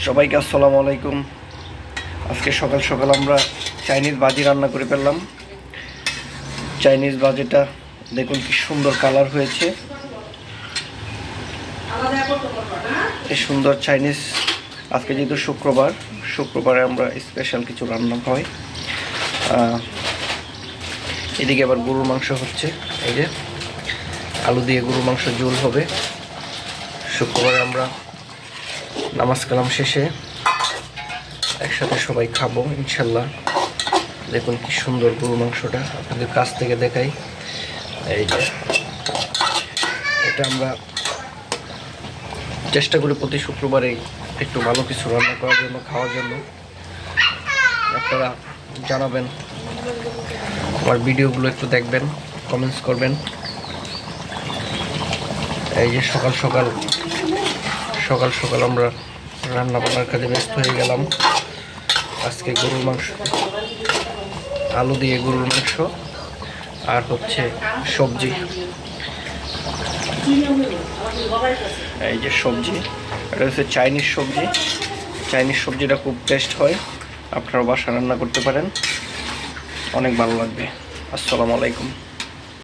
সবাইকে আসসালামু আলাইকুম। আজকে সকাল সকাল আমরা চাইনিজ ভাজি রান্না করে ফেললাম। চাইনিজ ভাজিটা দেখুন কি সুন্দর কালার হয়েছে। এই সুন্দর চাইনিজ, আজকে যেহেতু শুক্রবারে আমরা স্পেশাল কিছু রান্না হয়। এদিকে আবার গরুর মাংস হচ্ছে, এই যে আলু দিয়ে গরুর মাংস ঝোল হবে। শুক্রবারে আমরা নামাজ কালাম শেষে একসাথে সবাই খাবো ইনশাল্লাহ। দেখুন কি সুন্দর গরুর মাংসটা, আপনাদের কাছ থেকে দেখাই। এই যে এটা আমরা চেষ্টা করি প্রতি শুক্রবারে একটু ভালো কিছু রান্না করার জন্য, খাওয়ার জন্য। আপনারা জানাবেন, আমার ভিডিওগুলো একটু দেখবেন, কমেন্টস করবেন। এই যে সকাল সকাল আমরা রান্না বান্নার কাজে ব্যস্ত হয়ে গেলাম। আজকে গরুর মাংস, আলু দিয়ে গরুর মাংস আর হচ্ছে সবজি। এই যে সবজি, এটা হচ্ছে চাইনিজ সবজি। চাইনিজ সবজিটা খুব টেস্ট হয়, আপনারা বাসায় রান্না করতে পারেন, অনেক ভালো লাগবে। আসসালামু আলাইকুম।